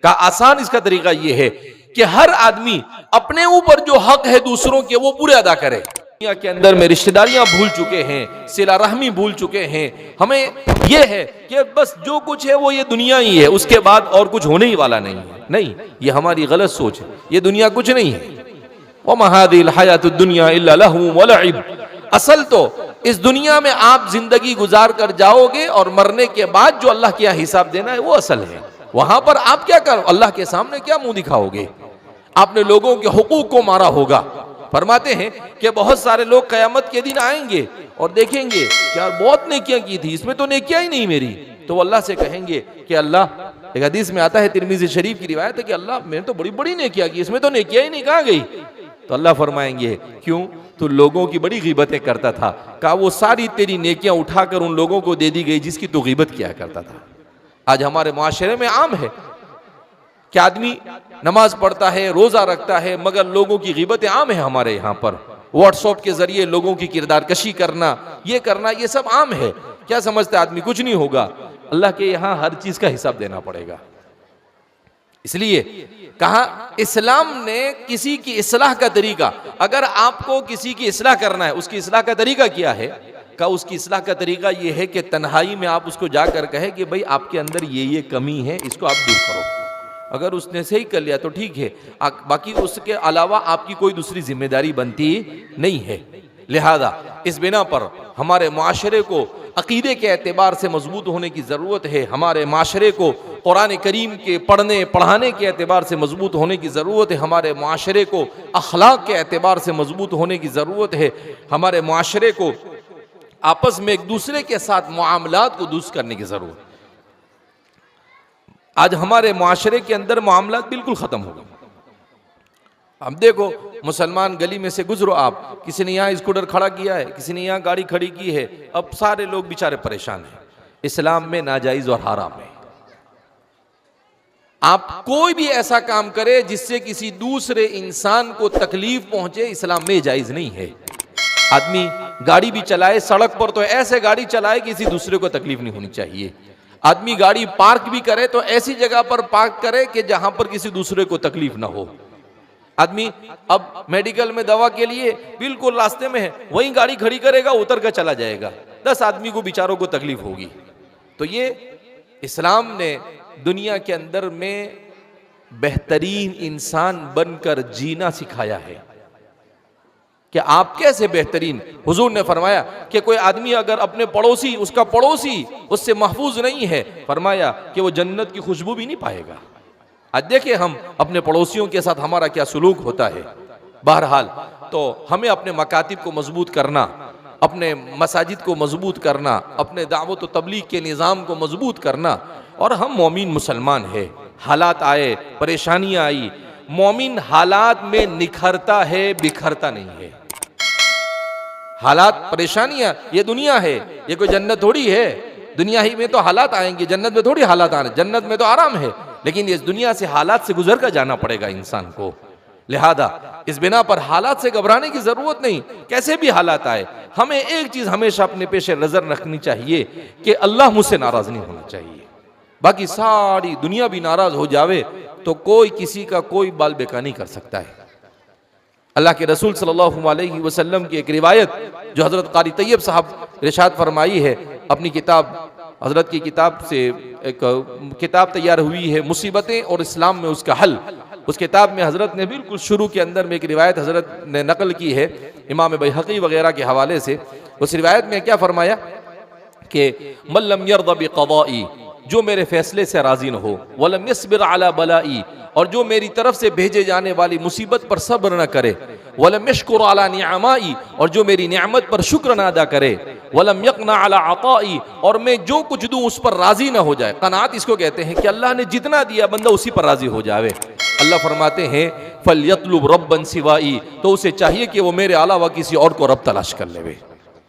का आसान इसका तरीका यह है कि हर आदमी अपने ऊपर जो हक है दूसरों के वो पूरे अदा करे। दुनिया के अंदर में रिश्तेदारियां भूल चुके हैं, सिला रहमी भूल चुके हैं। हमें यह है कि बस जो कुछ है वो ये दुनिया ही है, उसके बाद और कुछ होने ही वाला नहीं है। नहीं, ये हमारी गलत सोच है। ये दुनिया कुछ नहीं है। वमा हादिल हयातुद दुनिया इल्ला लहू व लइब। असल तो इस दुनिया में आप जिंदगी गुजार कर जाओगे और मरने के बाद जो अल्लाह के यहाँ हिसाब देना है वो असल है। वहां पर आप क्या करो, अल्लाह के सामने क्या मुंह दिखाओगे? आपने लोगों के हुकूक को मारा होगा। फरमाते हैं कि बहुत सारे लोग कयामत के दिन आएंगे और देखेंगे कि यार बहुत नेकियां की थी, इसमें तो नेकियां ही नहीं मेरी। तो अल्लाह से कहेंगे कि अल्लाह, एक हदीस में आता है, तिरमिज़ी शरीफ की रिवायत है कि अल्लाह मैंने तो बड़ी बड़ी नेकियां की, इसमें तो नेकियां ही नहीं, कहाँ गई? तो अल्लाह फरमाएंगे क्यों? तू लोगों की बड़ी गीबतें करता था। कहा वो सारी तेरी नेकियां उठाकर उन लोगों को दे दी गई जिसकी तू गीबत किया करता था। आज हमारे माशरे में आम है कि आदमी नमाज पढ़ता है, रोजा रखता है, मगर लोगों की गीबतें आम है। हमारे यहाँ पर व्हाट्सएप के जरिए लोगों की किरदार कशी करना, ये सब आम है। क्या समझते आदमी कुछ नहीं होगा? अल्लाह के यहाँ हर चीज का हिसाब देना पड़ेगा। इसलिए कहा इस्लाम ने किसी की इस्लाह का तरीका, अगर आपको किसी की इस्लाह करना है, उसकी इस्लाह का तरीका क्या है? का उसकी इस्लाह का तरीका यह है कि तन्हाई में आप उसको जाकर कहे कि भाई आपके अंदर ये कमी है, इसको आप दूर करो। अगर उसने सही कर लिया तो ठीक है, बाकी उसके अलावा आपकी कोई दूसरी जिम्मेदारी बनती नहीं है। लिहाजा इस बिना पर हमारे माशरे को अकीदे के एतबार से मजबूत होने की ज़रूरत है। हमारे माशरे को कुरान करीम के पढ़ने पढ़ाने के एतबार से मजबूत होने की ज़रूरत है। हमारे माशरे को अखलाक के एतबार से मजबूत होने की ज़रूरत है। हमारे माशरे को आपस में एक दूसरे के साथ मामलात को दुरुस्त करने की ज़रूरत है। आज हमारे माशरे के अंदर मामलात बिल्कुल ख़त्म हो गए। अब देखो, मुसलमान गली में से गुजरो आप, किसी ने यहाँ स्कूटर खड़ा किया है, किसी ने यहाँ गाड़ी खड़ी की है, अब सारे लोग बेचारे परेशान हैं। इस्लाम में नाजायज और हराम है। आप कोई भी ऐसा काम करे जिससे किसी दूसरे इंसान को तकलीफ पहुंचे, इस्लाम में जायज नहीं है। आदमी गाड़ी भी चलाए सड़क पर तो ऐसे गाड़ी चलाए किसी दूसरे को तकलीफ नहीं होनी चाहिए। आदमी गाड़ी पार्क भी करे तो ऐसी जगह पर पार्क करे कि जहां पर किसी दूसरे को तकलीफ ना हो। आदमी अब मेडिकल में दवा के लिए बिल्कुल रास्ते में है, वहीं गाड़ी खड़ी करेगा, उतर कर चला जाएगा, 10 आदमी को बेचारों को तकलीफ होगी। तो ये इस्लाम ने दुनिया के अंदर में बेहतरीन इंसान बनकर जीना सिखाया है कि आप कैसे बेहतरीन। हुजूर ने फरमाया कि कोई आदमी अगर अपने पड़ोसी, उसका पड़ोसी उससे महफूज नहीं है, फरमाया कि वो जन्नत की खुशबू भी नहीं पाएगा। आज देखें हम अपने पड़ोसियों के साथ हमारा क्या सुलूक होता है। बहरहाल तो हमें अपने मकातिब को मजबूत करना, अपने मसाजिद को मजबूत करना, अपने दावत व तबलीग के निज़ाम को मजबूत करना। और हम मोमिन मुसलमान है, हालात आए, परेशानियां आई, मोमिन हालात में निखरता है, बिखरता नहीं है। हालात परेशानियां, ये दुनिया है, ये कोई जन्नत थोड़ी है। दुनिया ही में तो हालात आएंगे, जन्नत में थोड़ी हालात आने। जन्नत में तो आराम है, लेकिन इस दुनिया से हालात से गुजर कर जाना पड़ेगा इंसान को। लिहाजा इस बिना पर हालात से घबराने की जरूरत नहीं। कैसे भी हालात आए, हमें एक चीज हमेशा अपने पेश नजर रखनी चाहिए कि अल्लाह मुझसे नाराज नहीं होना चाहिए। बाकी सारी दुनिया भी नाराज हो जावे तो कोई किसी का कोई बाल बेका नहीं कर सकता है। अल्लाह के रसूल सल्लल्लाहु अलैहि वसल्लम की एक रिवायत जो हजरत कारी तैयब साहब इरशाद फरमाई है, अपनी किताब, हजरत की किताब से एक किताब तैयार हुई है, मुसीबतें और इस्लाम में उसका हल। उस किताब में हजरत ने बिल्कुल शुरू के अंदर में एक रिवायत हजरत ने नकल की है इमाम बैहक़ी वगैरह के हवाले से। उस रिवायत में क्या फरमाया कि मल्लम यर्द बिक़दाई, जो मेरे फैसले से राजी न हो, वलम यस्बिर अला बलाई, और जो मेरी तरफ से भेजे जाने वाली मुसीबत पर सब्र न करे, वलम यशकुर अला निअमाई, और जो मेरी नियामत पर शुक्र न अदा करे, वलम यक़ना अला अताई, और मैं जो कुछ दूं उस पर राजी न हो जाए। क़नाअत इसको कहते हैं कि अल्लाह ने जितना दिया बंदा उसी पर राजी हो जावे। अल्लाह फरमाते हैं फलयतलुब रब्बन सिवाई, तो उसे चाहिए कि वो मेरे अलावा किसी और को रब तलाश कर लेवे।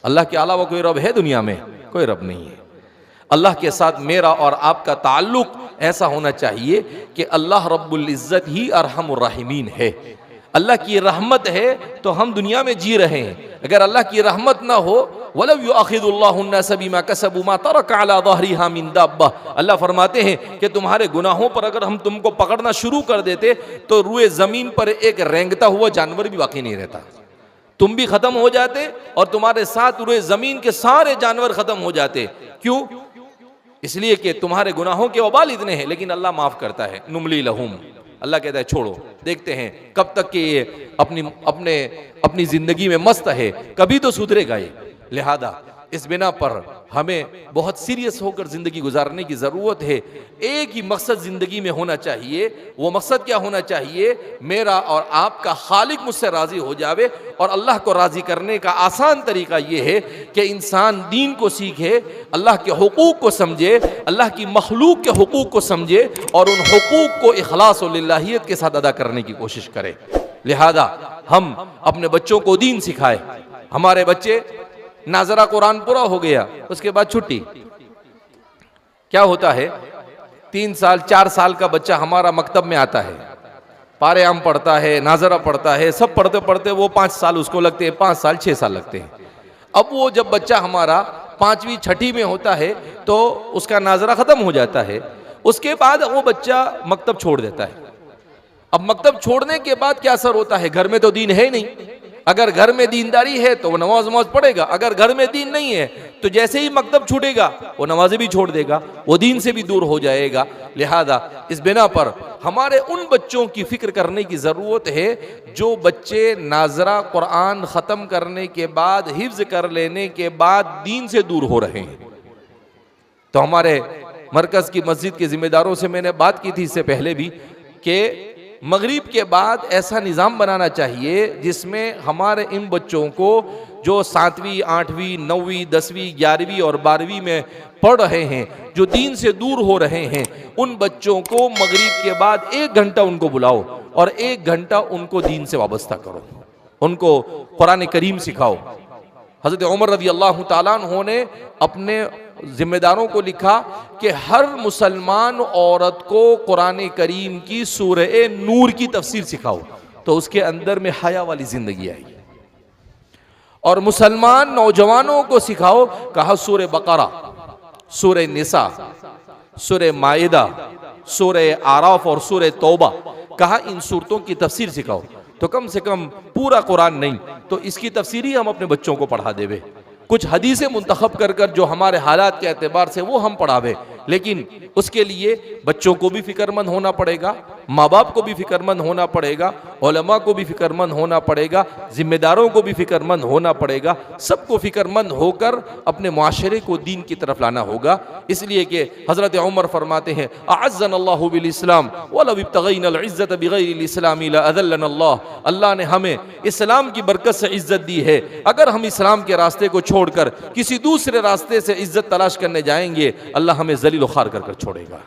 अल्लाह के अलावा कोई रब है दुनिया में? कोई रब नहीं है। अल्लाह के साथ मेरा और आपका ताल्लुक ऐसा होना चाहिए कि अल्लाह रब्बुल इज़्ज़त ही अरहमुर राहिमीन है। अल्लाह की रहमत है तो हम दुनिया में जी रहे हैं। अगर अल्लाह की रहमत ना हो वलव युआखिदुल्लाहु अन्नास बिमा कसबू मा तरक अला ज़हरिहा मिन दाब्बा। अल्लाह फरमाते हैं कि तुम्हारे गुनाहों पर अगर हम तुमको पकड़ना शुरू कर देते तो रुए ज़मीन पर एक रेंगता हुआ जानवर भी बाकी नहीं रहता। तुम भी खत्म हो जाते और तुम्हारे साथ रुए ज़मीन के सारे जानवर खत्म हो जाते। क्यों? इसलिए कि तुम्हारे गुनाहों के वबाल इतने हैं, लेकिन अल्लाह माफ़ करता है। नुमली लहुम, अल्लाह कहता है छोड़ो, देखते हैं कब तक कि ये अपनी ज़िंदगी में मस्त है, कभी तो सुधरेगा ये। लिहाजा इस बिना पर हमें बहुत सीरियस होकर ज़िंदगी गुजारने की ज़रूरत है। एक ही मकसद ज़िंदगी में होना चाहिए। वो मकसद क्या होना चाहिए? मेरा और आपका खालिक मुझसे राज़ी हो जावे। और अल्लाह को राज़ी करने का आसान तरीका ये है कि इंसान दीन को सीखे, अल्लाह के हुकूक को समझे, अल्लाह की मखलूक के हुकूक को समझे और उन हुकूक को इखलास और लिल्लाहियत के साथ अदा करने की कोशिश करे। लिहाजा हम अपने बच्चों को दीन सिखाए। हमारे बच्चे नाजरा कुरान पूरा हो गया, उसके बाद छुट्टी। क्या होता है, 3 साल 4 साल का बच्चा हमारा मकतब में आता है, पारे आम पढ़ता है, नाजरा पढ़ता है, सब पढ़ते पढ़ते वो 5 साल उसको लगते हैं, 5 साल 6 साल लगते हैं। अब वो जब बच्चा हमारा 5वीं 6ठी में होता है तो उसका नाजरा खत्म हो जाता है। उसके बाद वो बच्चा मकतब छोड़ देता है। अब मकतब छोड़ने के बाद क्या असर होता है? घर में तो दीन है ही नहीं। अगर घर में दीनदारी है तो वो नमाज पढ़ेगा, अगर घर में दीन नहीं है तो जैसे ही मकतब छूटेगा वो नमाज़ें भी छोड़ देगा, वो दीन से भी दूर हो जाएगा। लिहाजा इस बिना पर हमारे उन बच्चों की फिक्र करने की ज़रूरत है जो बच्चे नाजरा कुरान ख़त्म करने के बाद, हिफ्ज़ कर लेने के बाद दीन से दूर हो रहे हैं। तो हमारे मरकज़ की मस्जिद के ज़िम्मेदारों से मैंने बात की थी इससे पहले भी कि मगरिब के बाद ऐसा निज़ाम बनाना चाहिए जिसमें हमारे इन बच्चों को जो 7वीं 8वीं 9वीं 10वीं 11वीं और 12वीं में पढ़ रहे हैं, जो दीन से दूर हो रहे हैं, उन बच्चों को मगरिब के बाद 1 घंटा उनको बुलाओ और 1 घंटा उनको दीन से वाबस्ता करो, उनको कुरान करीम सिखाओ। हज़रत उमर रज़ी अल्लाह ताला अन्हु ने अपने जिम्मेदारों को लिखा कि हर मुसलमान औरत को कुरान करीम की सूरह नूर की तफसीर सिखाओ, तो उसके अंदर में हया वाली जिंदगी आएगी। और मुसलमान नौजवानों को सिखाओ, कहा सूरह बकरा, सूरह निसा, सूरह माइदा, सूरह आराफ और सूरह तौबा, कहा इन सूरतों की तफसीर सिखाओ। तो कम से कम पूरा कुरान नहीं तो इसकी तफसीर ही हम अपने बच्चों को पढ़ा देवे। कुछ हदीसें मुंतखब कर कर जो हमारे हालात के एतबार से वो हम पढ़ावे, लेकिन उसके लिए बच्चों को भी फिक्रमंद होना पड़ेगा, माँ बाप को भी फिक्रमंद होना पड़ेगा, उलमा को भी फिक्रमंद होना पड़ेगा, जिम्मेदारों को भी फिक्रमंद होना पड़ेगा। सबको फिक्रमंद होकर अपने मुआशरे को दीन की तरफ लाना होगा। इसलिए कि हज़रत उमर फरमाते हैं, अअज़्ज़नल्लाहु बिल इस्लाम वलौ इब्तग़ैनल इज़्ज़त बिग़ैरिल इस्लाम लअज़ल्लनल्लाह। अल्लाह ने हमें इस्लाम की बरकत से इज्जत दी है। अगर हम इस्लाम के रास्ते को छोड़कर किसी दूसरे रास्ते से इज्जत तलाश करने जाएंगे, अल्लाह हमें ज़लील व ख़ार कर छोड़ेगा।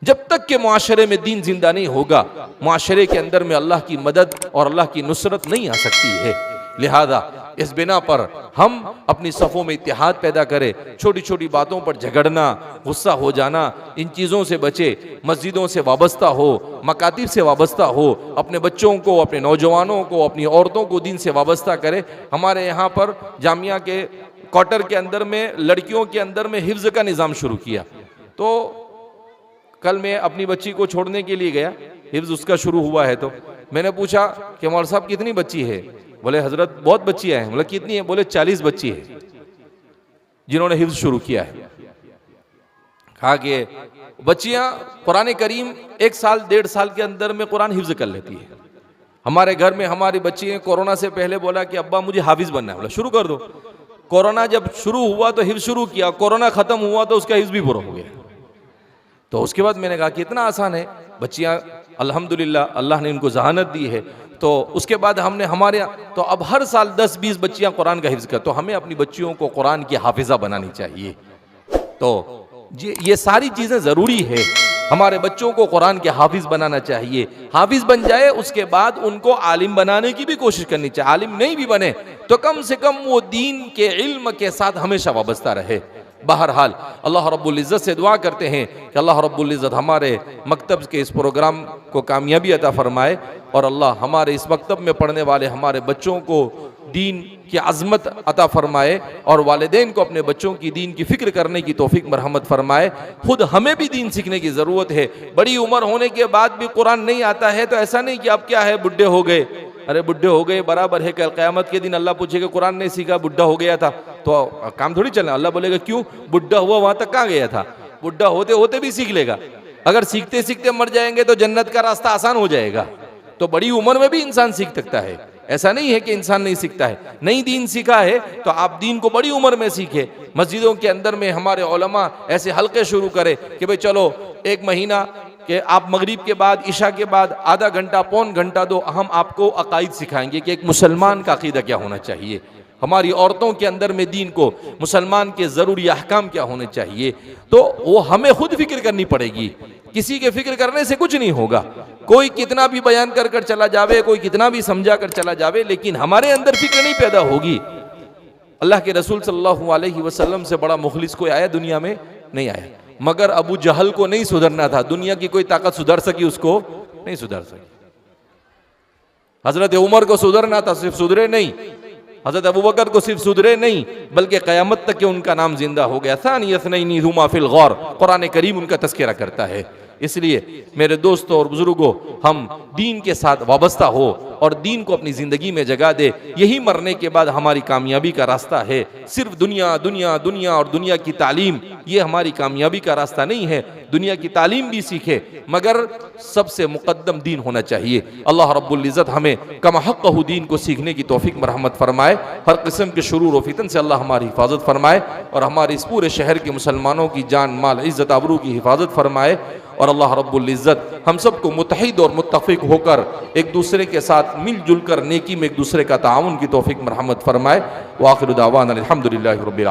जब तक के मुआशरे में दीन जिंदा नहीं होगा, मुआशरे के अंदर में अल्लाह की मदद और अल्लाह की नुसरत नहीं आ सकती है। लिहाजा इस बिना पर हम अपनी सफ़ों में इत्तेहाद पैदा करें, छोटी छोटी बातों पर झगड़ना, गुस्सा हो जाना, इन चीज़ों से बचे, मस्जिदों से वाबस्ता हो, मकातिब से वाबस्ता हो, अपने बच्चों को, अपने नौजवानों को, अपनी औरतों को दीन से वाबस्ता करें। हमारे यहाँ पर जामिया के क्वार्टर के अंदर में लड़कियों के अंदर में हिफ्ज़ का निज़ाम शुरू किया। तो कल मैं अपनी बच्ची को छोड़ने के लिए गया, हिफ्ज़ उसका शुरू हुआ है, तो मैंने पूछा कि मौलवी साहब कितनी बच्ची है? बोले हजरत बहुत बच्चियां हैं। बोले कितनी है? बोले 40 बच्ची है जिन्होंने हिफ्ज़ शुरू किया है। कहा कि बच्चियां कुरान करीम 1 साल 1.5 साल के अंदर में कुरान हिफ्ज़ कर लेती है। हमारे घर में हमारी बच्ची कोरोना से पहले बोला कि अब्बा मुझे हाफिज़ बनना है। बोला शुरू कर दो। कोरोना जब शुरू हुआ तो हिफ्ज़ शुरू किया, कोरोना ख़त्म हुआ तो उसका हिफ्ज़ भी पूरा हो गया। तो उसके बाद मैंने कहा कि इतना आसान है, बच्चियां अल्हम्दुलिल्लाह अल्लाह ने इनको जहानत दी है। तो उसके बाद हमने हमारे तो अब हर साल 10-20 बच्चियां कुरान का हिफ्ज़ कर, तो हमें अपनी बच्चियों को कुरान की हाफिज़ा बनानी चाहिए। तो ये सारी चीज़ें ज़रूरी है। हमारे बच्चों को कुरान के हाफिज़ बनाना चाहिए। हाफिज़ बन जाए उसके बाद उनको आलिम बनाने की भी कोशिश करनी चाहिए। आलिम नहीं भी बने तो कम से कम वो दीन के इल्म के साथ हमेशा वाबस्ता रहे। बहरहाल अल्लाह रब्बुल इज़्ज़त से दुआ करते हैं कि अल्लाह रब्बुल इज़्ज़त हमारे मकतब के इस प्रोग्राम को कामयाबी अता फरमाए और अल्लाह हमारे इस मकतब में पढ़ने वाले हमारे बच्चों को दीन की अज़मत अता फरमाए और वालिदैन को अपने बच्चों की दीन की फ़िक्र करने की तौफीक मरहमत फरमाए। खुद हमें भी दीन सीखने की ज़रूरत है। बड़ी उम्र होने के बाद भी कुरान नहीं आता है तो ऐसा नहीं कि अब क्या है, बुढ़े हो गए। अरे बुढ़े हो गए बराबर है, कल क़यामत के दिन अल्लाह पूछेगा कुरान नहीं सीखा, बुढ़ा हो गया था, तो काम थोड़ी चलना। अल्लाह बोलेगा क्यों, बुढ़ा हुआ वहाँ तक कहाँ गया था? बुढ़ा होते होते भी सीख लेगा। अगर सीखते सीखते मर जाएंगे तो जन्नत का रास्ता आसान हो जाएगा। तो बड़ी उम्र में भी इंसान सीख सकता है, ऐसा नहीं है कि इंसान नहीं सीखता है। नई दीन सीखा है तो आप दीन को बड़ी उम्र में सीखे। मस्जिदों के अंदर में हमारे उलमा ऐसे हल्के शुरू करें कि भाई चलो एक महीना कि आप मगरिब के बाद इशा के बाद आधा घंटा पौन घंटा दो, हम आपको अकायद सिखाएंगे कि एक मुसलमान का अकीदा क्या होना चाहिए, हमारी औरतों के अंदर में दीन को, मुसलमान के ज़रूरी अहकाम क्या होने चाहिए। तो वो हमें खुद फिक्र करनी पड़ेगी, किसी के फिक्र करने से कुछ नहीं होगा। कोई कितना भी बयान कर कर चला जावे, कोई कितना भी समझा कर चला जावे, लेकिन हमारे अंदर फिक्र नहीं पैदा होगी। अल्लाह के रसूल सल्लल्लाहु अलैहि वसल्लम से बड़ा मुखलिस कोई आया दुनिया में? नहीं आया। मगर अबू जहल को नहीं सुधरना था, दुनिया की कोई ताकत सुधर सकी उसको नहीं सुधर सकी। हजरत उमर को सुधरना था, सिर्फ सुधरे नहीं। हजरत अबू बकर को सिर्फ सुधरे नहीं बल्कि क़यामत तक के उनका नाम जिंदा हो गया। सानी यसनैनी हुमा फिल गौर, कुरान करीम उनका तज़किरा करता है। इसलिए मेरे दोस्तों और बुजुर्गों, हम दीन के साथ वाबस्ता हो और दीन को अपनी ज़िंदगी में जगह दे। यही मरने के बाद हमारी कामयाबी का रास्ता है। सिर्फ दुनिया दुनिया दुनिया और दुनिया की तालीम ये हमारी कामयाबी का रास्ता नहीं है। दुनिया की तालीम भी सीखे मगर सबसे मुकद्दम दीन होना चाहिए। अल्लाह रब्बुल इज़्ज़त हमें कमा हक़्क़हु दीन को सीखने की तौफीक मरहमत फरमाए। हर किस्म के शुरूर व फितन से अल्लाह हमारी हिफाजत फरमाए और हमारे इस पूरे शहर के मुसलमानों की जान माल इज़्ज़त आबरू की हिफाजत फरमाए। और अल्लाह रब्बुल इज़्ज़त हम सबको मुत्तहिद और मुत्तफ़िक़ होकर एक दूसरे के साथ मिलजुल कर नेकी में एक दूसरे का ताउन की तौफीक मरहमत फरमाए। व आखिरु दावाना अल्हम्दुलिल्लाहि रब्बिल आलमीन।